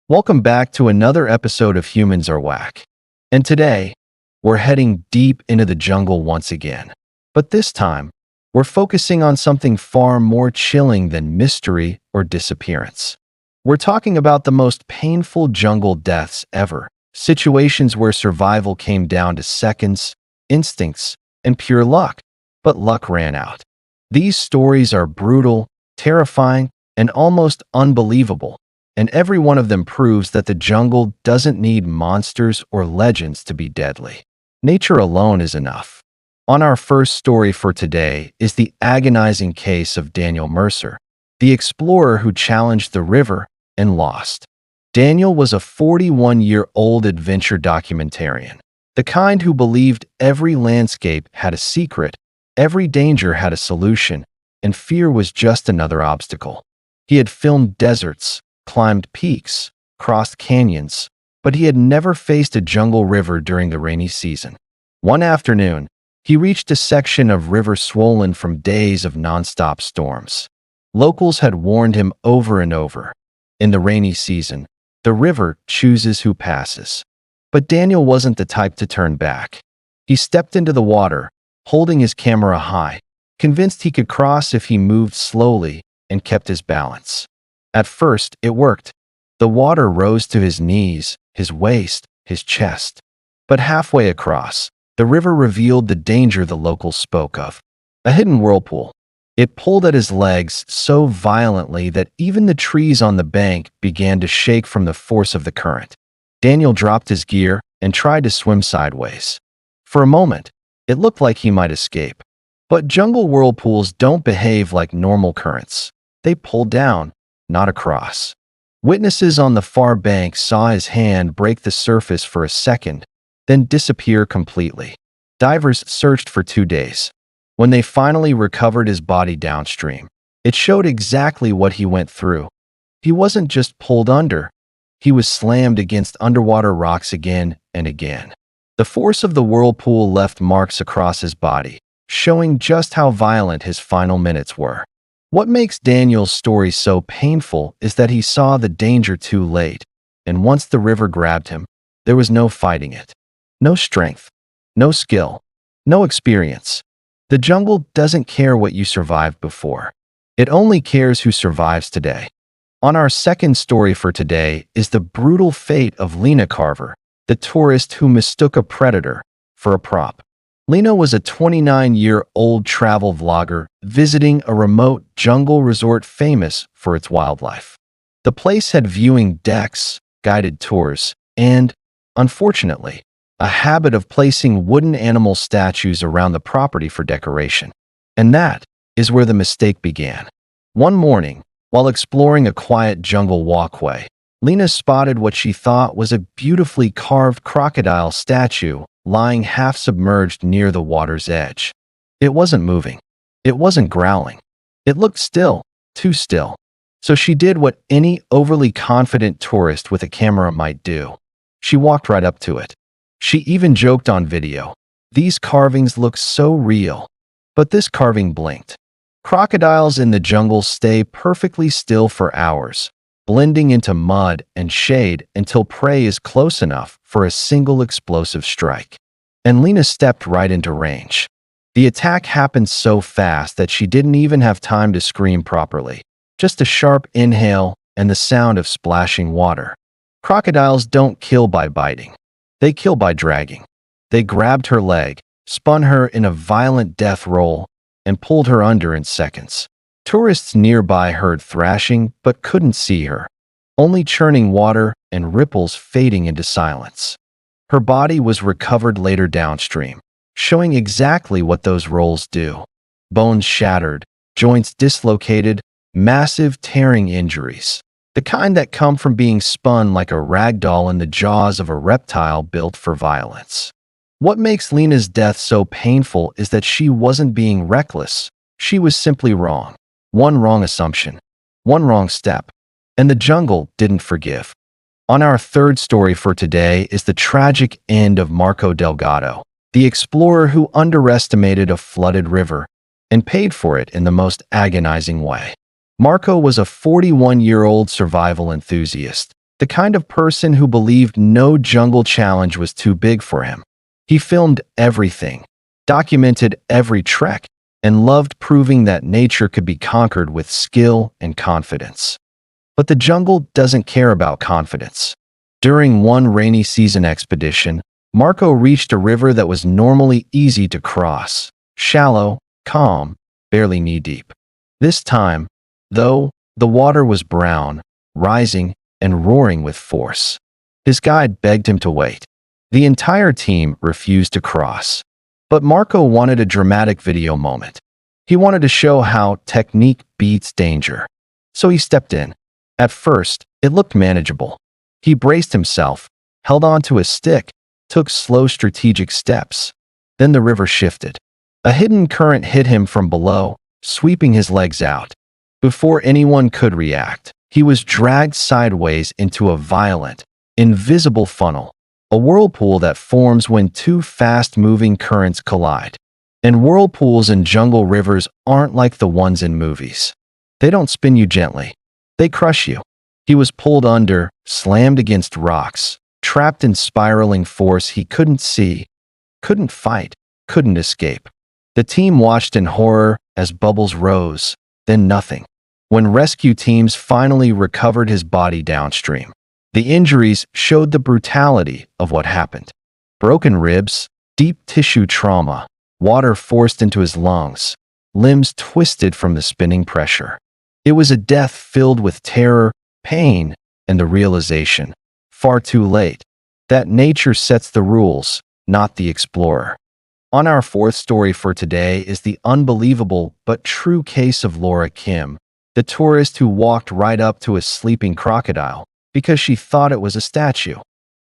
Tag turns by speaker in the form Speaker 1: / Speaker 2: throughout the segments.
Speaker 1: Welcome back to another episode of Humans Are Whack. And today, we're heading deep into the jungle once again. But this time, we're focusing on something far more chilling than mystery or disappearance. We're talking about the most painful jungle deaths ever, situations where survival came down to seconds, instincts, and pure luck, but luck ran out. These stories are brutal, terrifying, and almost unbelievable. And every one of them proves that the jungle doesn't need monsters or legends to be deadly. Nature alone is enough. On our first story for today is the agonizing case of Daniel Mercer, the explorer who challenged the river and lost. Daniel was a 41-year-old adventure documentarian, the kind who believed every landscape had a secret, every danger had a solution, and fear was just another obstacle. He had filmed deserts, climbed peaks, crossed canyons, but he had never faced a jungle river during the rainy season. One afternoon, he reached a section of river swollen from days of nonstop storms. Locals had warned him over and over. In the rainy season, the river chooses who passes. But Daniel wasn't the type to turn back. He stepped into the water, holding his camera high, convinced he could cross if he moved slowly and kept his balance. At first, it worked. The water rose to his knees, his waist, his chest. But halfway across, the river revealed the danger the locals spoke of. A hidden whirlpool. It pulled at his legs so violently that even the trees on the bank began to shake from the force of the current. Daniel dropped his gear and tried to swim sideways. For a moment, it looked like he might escape. But jungle whirlpools don't behave like normal currents. They pull down, not across. Witnesses on the far bank saw his hand break the surface for a second, then disappear completely. Divers searched for 2 days. When they finally recovered his body downstream, it showed exactly what he went through. He wasn't just pulled under. He was slammed against underwater rocks again and again. The force of the whirlpool left marks across his body, showing just how violent his final minutes were. What makes Daniel's story so painful is that he saw the danger too late, and once the river grabbed him, there was no fighting it. No strength, no skill, no experience. The jungle doesn't care what you survived before. It only cares who survives today. On our second story for today is the brutal fate of Lena Carver, the tourist who mistook a predator for a prop. Lena was a 29-year-old travel vlogger visiting a remote jungle resort famous for its wildlife. The place had viewing decks, guided tours, and, unfortunately, a habit of placing wooden animal statues around the property for decoration. And that is where the mistake began. One morning, while exploring a quiet jungle walkway, Lena spotted what she thought was a beautifully carved crocodile statue lying half-submerged near the water's edge. It wasn't moving. It wasn't growling. It looked still, too still. So she did what any overly confident tourist with a camera might do. She walked right up to it. She even joked on video, "These carvings look so real." But this carving blinked. Crocodiles in the jungle stay perfectly still for hours, blending into mud and shade until prey is close enough for a single explosive strike. And Lena stepped right into range. The attack happened so fast that she didn't even have time to scream properly. Just a sharp inhale and the sound of splashing water. Crocodiles don't kill by biting. They kill by dragging. They grabbed her leg, spun her in a violent death roll, and pulled her under in seconds. Tourists nearby heard thrashing but couldn't see her, only churning water and ripples fading into silence. Her body was recovered later downstream, showing exactly what those rolls do. Bones shattered, joints dislocated, massive tearing injuries. The kind that come from being spun like a rag doll in the jaws of a reptile built for violence. What makes Lena's death so painful is that she wasn't being reckless. She was simply wrong. One wrong assumption, one wrong step, and the jungle didn't forgive. On our third story for today is the tragic end of Marco Delgado, the explorer who underestimated a flooded river and paid for it in the most agonizing way. Marco was a 41-year-old survival enthusiast, the kind of person who believed no jungle challenge was too big for him. He filmed everything, documented every trek, and loved proving that nature could be conquered with skill and confidence. But the jungle doesn't care about confidence. During one rainy season expedition, Marco reached a river that was normally easy to cross, shallow, calm, barely knee-deep. This time, though, the water was brown, rising, and roaring with force. His guide begged him to wait. The entire team refused to cross. But Marco wanted a dramatic video moment. He wanted to show how technique beats danger. So he stepped in. At first, it looked manageable. He braced himself, held onto his stick, took slow strategic steps. Then the river shifted. A hidden current hit him from below, sweeping his legs out. Before anyone could react, he was dragged sideways into a violent, invisible funnel, a whirlpool that forms when two fast-moving currents collide. And whirlpools in jungle rivers aren't like the ones in movies. They don't spin you gently. They crush you. He was pulled under, slammed against rocks, trapped in spiraling force he couldn't see, couldn't fight, couldn't escape. The team watched in horror as bubbles rose, then nothing. When rescue teams finally recovered his body downstream, the injuries showed the brutality of what happened. Broken ribs, deep tissue trauma, water forced into his lungs, limbs twisted from the spinning pressure. It was a death filled with terror, pain, and the realization, far too late, that nature sets the rules, not the explorer. On our fourth story for today is the unbelievable but true case of Laura Kim, the tourist who walked right up to a sleeping crocodile because she thought it was a statue.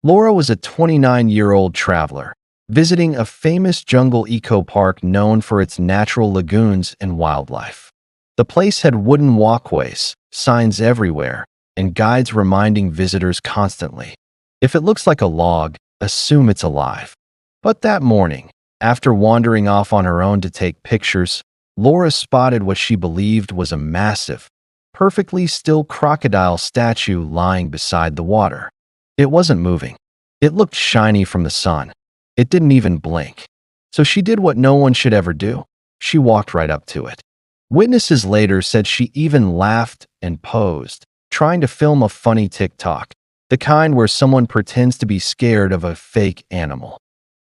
Speaker 1: Laura was a 29-year-old traveler, visiting a famous jungle eco-park known for its natural lagoons and wildlife. The place had wooden walkways, signs everywhere, and guides reminding visitors constantly, if it looks like a log, assume it's alive. But that morning, after wandering off on her own to take pictures, Laura spotted what she believed was a massive, perfectly still crocodile statue lying beside the water. It wasn't moving. It looked shiny from the sun. It didn't even blink. So she did what no one should ever do. She walked right up to it. Witnesses later said she even laughed and posed, trying to film a funny TikTok, the kind where someone pretends to be scared of a fake animal.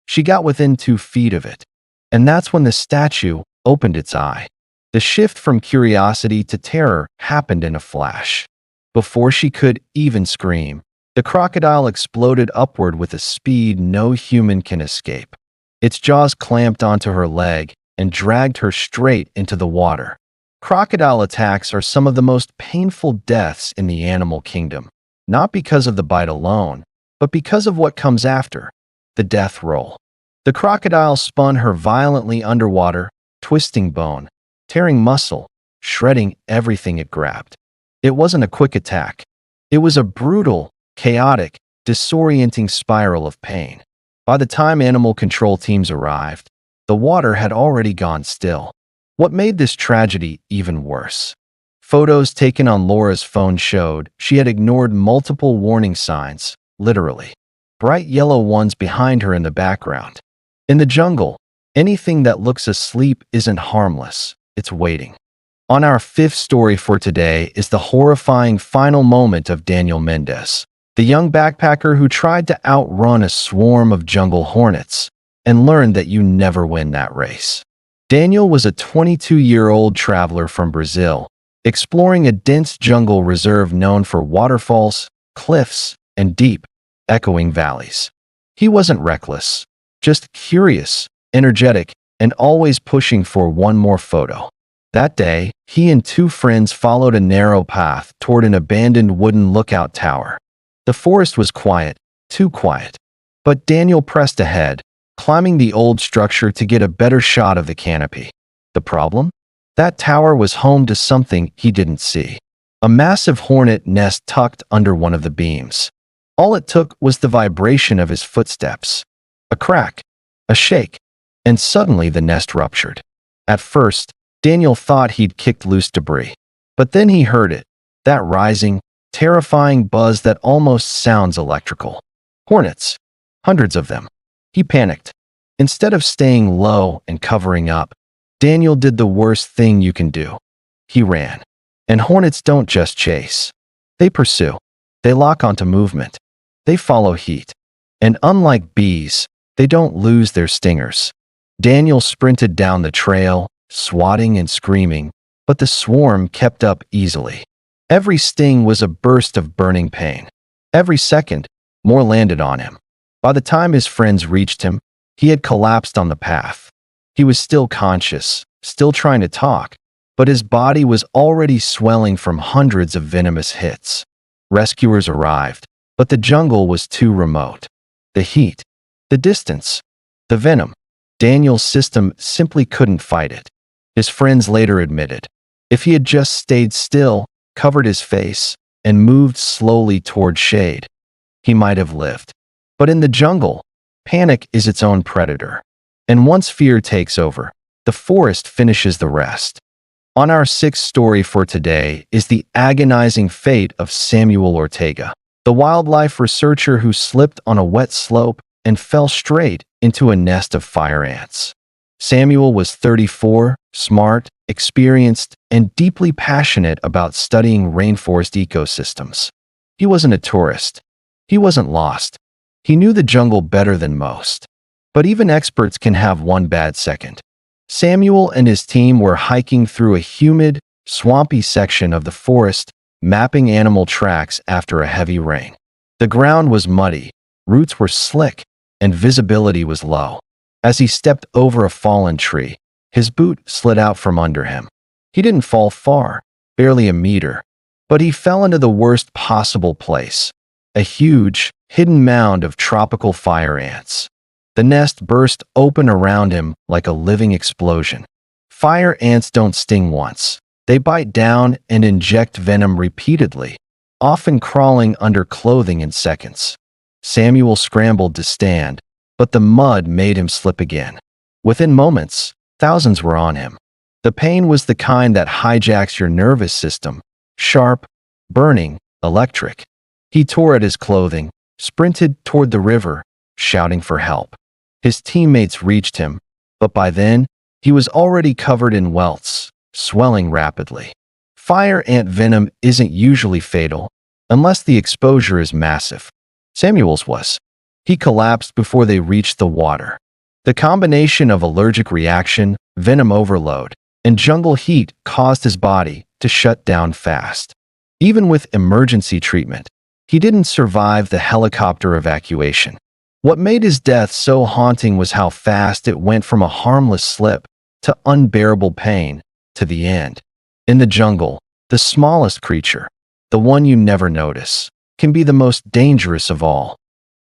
Speaker 1: She got within 2 feet of it, and that's when the statue opened its eye. The shift from curiosity to terror happened in a flash. Before she could even scream, the crocodile exploded upward with a speed no human can escape. Its jaws clamped onto her leg and dragged her straight into the water. Crocodile attacks are some of the most painful deaths in the animal kingdom, not because of the bite alone, but because of what comes after, the death roll. The crocodile spun her violently underwater, twisting bone, tearing muscle, shredding everything it grabbed. It wasn't a quick attack. It was a brutal, chaotic, disorienting spiral of pain. By the time animal control teams arrived, the water had already gone still. What made this tragedy even worse? Photos taken on Laura's phone showed she had ignored multiple warning signs, literally. Bright yellow ones behind her in the background. In the jungle, anything that looks asleep isn't harmless, it's waiting. On our fifth story for today is the horrifying final moment of Daniel Mendez, the young backpacker who tried to outrun a swarm of jungle hornets and learned that you never win that race. Daniel was a 22-year-old traveler from Brazil, exploring a dense jungle reserve known for waterfalls, cliffs, and deep, echoing valleys. He wasn't reckless, just curious, energetic, and always pushing for one more photo. That day, he and 2 friends followed a narrow path toward an abandoned wooden lookout tower. The forest was quiet, too quiet. But Daniel pressed ahead, climbing the old structure to get a better shot of the canopy. The problem? That tower was home to something he didn't see. A massive hornet nest tucked under one of the beams. All it took was the vibration of his footsteps. A crack, a shake, and suddenly the nest ruptured. At first, Daniel thought he'd kicked loose debris. But then he heard it, that rising, terrifying buzz that almost sounds electrical. Hornets. Hundreds of them. He panicked. Instead of staying low and covering up, Daniel did the worst thing you can do. He ran. And hornets don't just chase. They pursue. They lock onto movement. They follow heat. And unlike bees, they don't lose their stingers. Daniel sprinted down the trail, swatting and screaming, but the swarm kept up easily. Every sting was a burst of burning pain. Every second, more landed on him. By the time his friends reached him, he had collapsed on the path. He was still conscious, still trying to talk, but his body was already swelling from hundreds of venomous hits. Rescuers arrived, but the jungle was too remote. The heat, the distance, the venom. Daniel's system simply couldn't fight it. His friends later admitted, if he had just stayed still, covered his face, and moved slowly toward shade, he might have lived. But in the jungle, panic is its own predator. And once fear takes over, the forest finishes the rest. On our sixth story for today is the agonizing fate of Samuel Ortega, the wildlife researcher who slipped on a wet slope and fell straight into a nest of fire ants. Samuel was 34, smart, experienced, and deeply passionate about studying rainforest ecosystems. He wasn't a tourist. He wasn't lost. He knew the jungle better than most. But even experts can have one bad second. Samuel and his team were hiking through a humid, swampy section of the forest, mapping animal tracks after a heavy rain. The ground was muddy, roots were slick, and visibility was low. As he stepped over a fallen tree, his boot slid out from under him. He didn't fall far, barely a meter, but he fell into the worst possible place, a huge, hidden mound of tropical fire ants. The nest burst open around him like a living explosion. Fire ants don't sting once. They bite down and inject venom repeatedly, often crawling under clothing in seconds. Samuel scrambled to stand, but the mud made him slip again. Within moments, thousands were on him. The pain was the kind that hijacks your nervous system, sharp, burning, electric. He tore at his clothing, sprinted toward the river, shouting for help. His teammates reached him, but by then, he was already covered in welts, swelling rapidly. Fire ant venom isn't usually fatal, unless the exposure is massive. Samuel's was. He collapsed before they reached the water. The combination of allergic reaction, venom overload, and jungle heat caused his body to shut down fast. Even with emergency treatment, he didn't survive the helicopter evacuation. What made his death so haunting was how fast it went from a harmless slip to unbearable pain to the end. In the jungle, the smallest creature, the one you never notice, can be the most dangerous of all.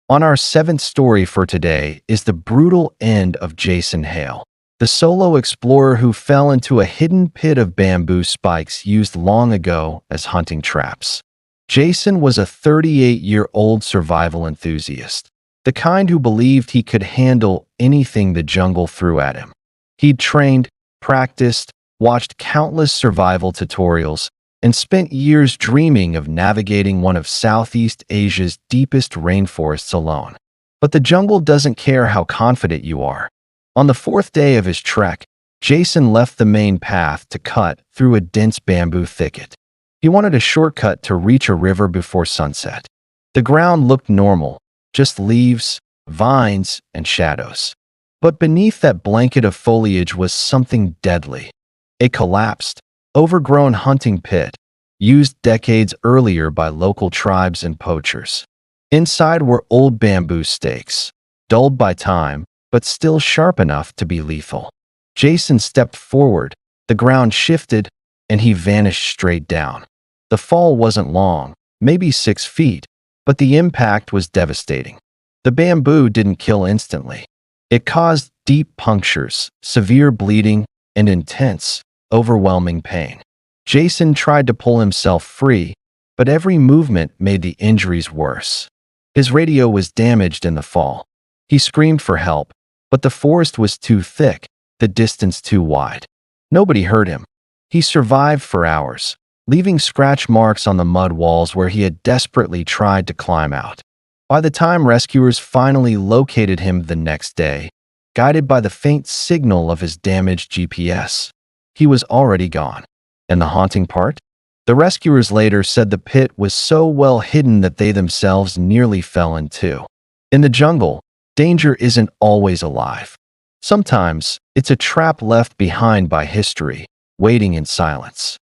Speaker 1: On our seventh story for today is the brutal end of Jason Hale, the solo explorer who fell into a hidden pit of bamboo spikes used long ago as hunting traps. Jason was a 38-year-old survival enthusiast, the kind who believed he could handle anything the jungle threw at him. He'd trained, practiced, watched countless survival tutorials, and spent years dreaming of navigating one of Southeast Asia's deepest rainforests alone. But the jungle doesn't care how confident you are. On the fourth day of his trek, Jason left the main path to cut through a dense bamboo thicket. He wanted a shortcut to reach a river before sunset. The ground looked normal, just leaves, vines, and shadows. But beneath that blanket of foliage was something deadly. A collapsed, overgrown hunting pit, used decades earlier by local tribes and poachers. Inside were old bamboo stakes, dulled by time, but still sharp enough to be lethal. Jason stepped forward, the ground shifted, and he vanished straight down. The fall wasn't long, maybe 6 feet, but the impact was devastating. The bamboo didn't kill instantly. It caused deep punctures, severe bleeding, and intense, overwhelming pain. Jason tried to pull himself free, but every movement made the injuries worse. His radio was damaged in the fall. He screamed for help, but the forest was too thick, the distance too wide. Nobody heard him. He survived for hours, leaving scratch marks on the mud walls where he had desperately tried to climb out. By the time rescuers finally located him the next day, guided by the faint signal of his damaged GPS, he was already gone. And the haunting part? The rescuers later said the pit was so well hidden that they themselves nearly fell in two. In the jungle, danger isn't always alive. Sometimes, it's a trap left behind by history, waiting in silence.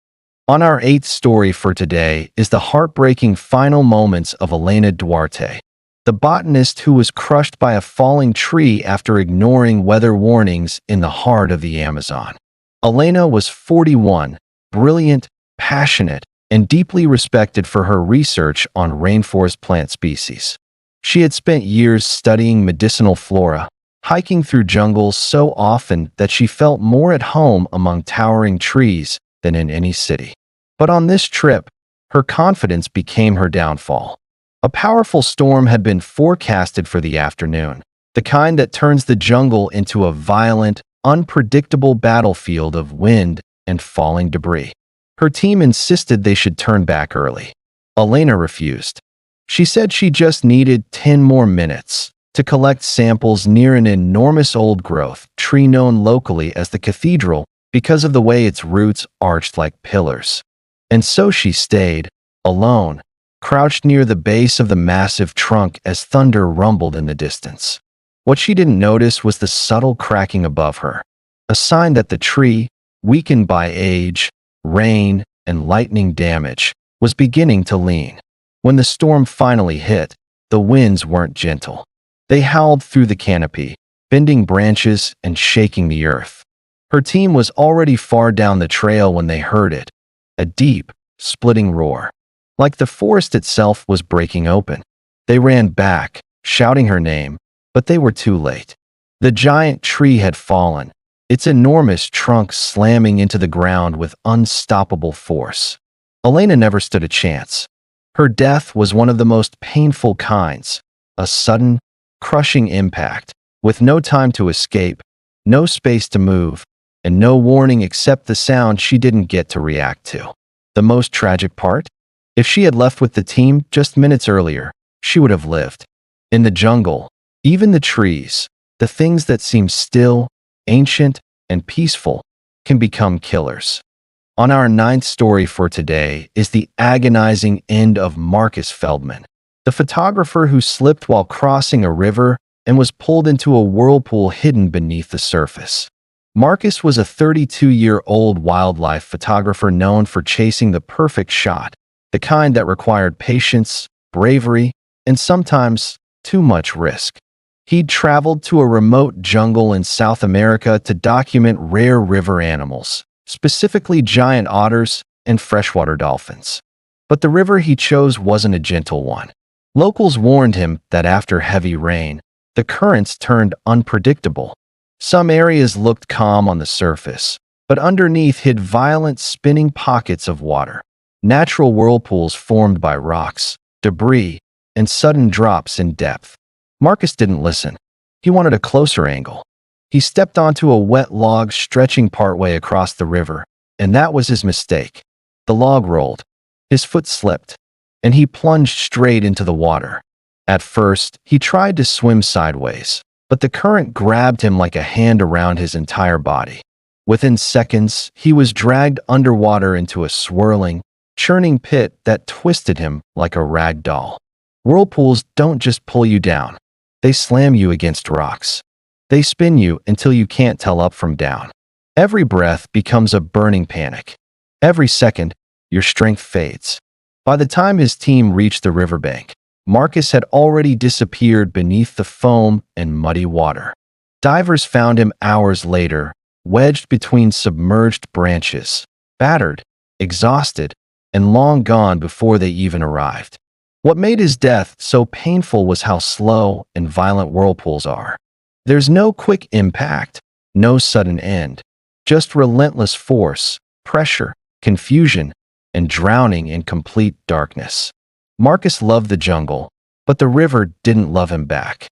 Speaker 1: On our eighth story for today is the heartbreaking final moments of Elena Duarte, the botanist who was crushed by a falling tree after ignoring weather warnings in the heart of the Amazon. Elena was 41, brilliant, passionate, and deeply respected for her research on rainforest plant species. She had spent years studying medicinal flora, hiking through jungles so often that she felt more at home among towering trees than in any city. But on this trip, her confidence became her downfall. A powerful storm had been forecasted for the afternoon, the kind that turns the jungle into a violent, unpredictable battlefield of wind and falling debris. Her team insisted they should turn back early. Elena refused. She said she just needed 10 more minutes to collect samples near an enormous old-growth tree known locally as the cathedral because of the way its roots arched like pillars. And so she stayed, alone, crouched near the base of the massive trunk as thunder rumbled in the distance. What she didn't notice was the subtle cracking above her, a sign that the tree, weakened by age, rain, and lightning damage, was beginning to lean. When the storm finally hit, the winds weren't gentle. They howled through the canopy, bending branches and shaking the earth. Her team was already far down the trail when they heard it, a deep, splitting roar. Like the forest itself was breaking open. They ran back, shouting her name, but they were too late. The giant tree had fallen, its enormous trunk slamming into the ground with unstoppable force. Elena never stood a chance. Her death was one of the most painful kinds, a sudden, crushing impact, with no time to escape, no space to move, and no warning except the sound she didn't get to react to. The most tragic part? If she had left with the team just minutes earlier, she would have lived. In the jungle, even the trees, the things that seem still, ancient, and peaceful, can become killers. On our ninth story for today is the agonizing end of Marcus Feldman, the photographer who slipped while crossing a river and was pulled into a whirlpool hidden beneath the surface. Marcus was a 32-year-old wildlife photographer known for chasing the perfect shot, the kind that required patience, bravery, and sometimes too much risk. He'd traveled to a remote jungle in South America to document rare river animals, specifically giant otters and freshwater dolphins. But the river he chose wasn't a gentle one. Locals warned him that after heavy rain, the currents turned unpredictable. Some areas looked calm on the surface, but underneath hid violent spinning pockets of water. Natural whirlpools formed by rocks, debris, and sudden drops in depth. Marcus didn't listen. He wanted a closer angle. He stepped onto a wet log stretching partway across the river, and that was his mistake. The log rolled. His foot slipped, and he plunged straight into the water. At first, he tried to swim sideways, but the current grabbed him like a hand around his entire body. Within seconds, he was dragged underwater into a swirling, churning pit that twisted him like a rag doll. Whirlpools don't just pull you down. They slam you against rocks. They spin you until you can't tell up from down. Every breath becomes a burning panic. Every second, your strength fades. By the time his team reached the riverbank, Marcus had already disappeared beneath the foam and muddy water. Divers found him hours later, wedged between submerged branches, battered, exhausted, and long gone before they even arrived. What made his death so painful was how slow and violent whirlpools are. There's no quick impact, no sudden end, just relentless force, pressure, confusion, and drowning in complete darkness. Marcus loved the jungle, but the river didn't love him back.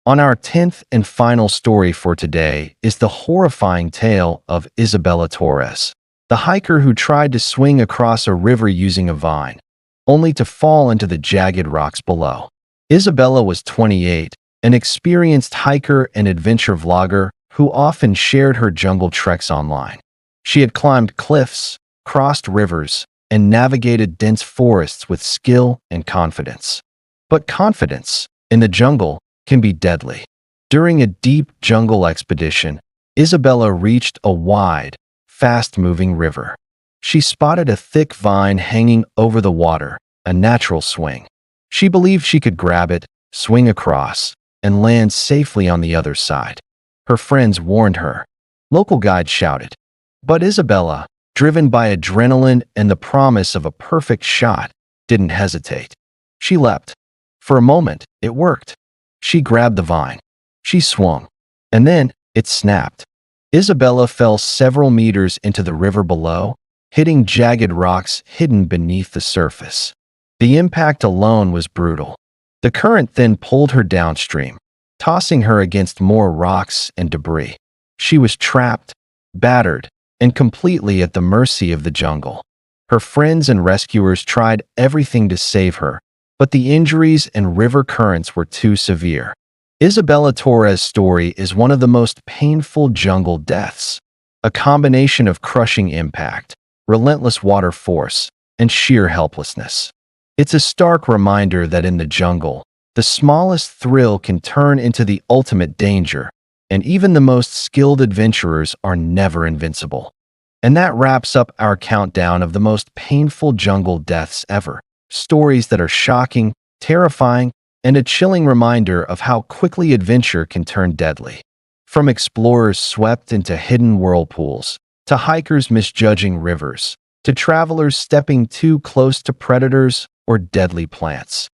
Speaker 1: On our 10th and final story for today is the horrifying tale of Isabella Torres, the hiker who tried to swing across a river using a vine, only to fall into the jagged rocks below. Isabella was 28, an experienced hiker and adventure vlogger who often shared her jungle treks online. She had climbed cliffs, crossed rivers, and navigated dense forests with skill and confidence. But confidence in the jungle can be deadly. During a deep jungle expedition, Isabella reached a wide, fast-moving river. She spotted a thick vine hanging over the water, a natural swing. She believed she could grab it, swing across, and land safely on the other side. Her friends warned her. Local guides shouted. But Isabella, driven by adrenaline and the promise of a perfect shot, didn't hesitate. She leapt. For a moment, it worked. She grabbed the vine. She swung. And then, it snapped. Isabella fell several meters into the river below, hitting jagged rocks hidden beneath the surface. The impact alone was brutal. The current then pulled her downstream, tossing her against more rocks and debris. She was trapped, battered, and completely at the mercy of the jungle. Her friends and rescuers tried everything to save her, but the injuries and river currents were too severe. Isabella Torres' story is one of the most painful jungle deaths, a combination of crushing impact, relentless water force, and sheer helplessness. It's a stark reminder that in the jungle, the smallest thrill can turn into the ultimate danger, and even the most skilled adventurers are never invincible. And that wraps up our countdown of the most painful jungle deaths ever. Stories that are shocking, terrifying, and a chilling reminder of how quickly adventure can turn deadly. From explorers swept into hidden whirlpools, to hikers misjudging rivers, to travelers stepping too close to predators or deadly plants.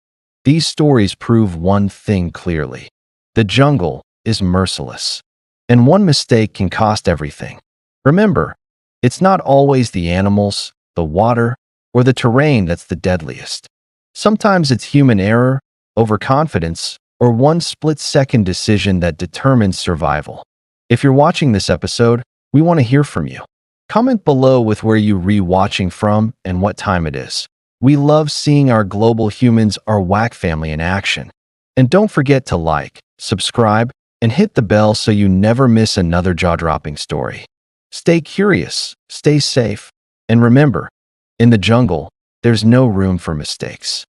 Speaker 1: These stories prove one thing clearly. The jungle is merciless, and one mistake can cost everything. Remember, it's not always the animals, the water, or the terrain that's the deadliest. Sometimes it's human error, overconfidence, or one split-second decision that determines survival. If you're watching this episode, we want to hear from you. Comment below with where you're re-watching from and what time it is. We love seeing our global humans, our WAC family in action. And don't forget to like, subscribe, and hit the bell so you never miss another jaw-dropping story. Stay curious, stay safe, and remember, in the jungle, there's no room for mistakes.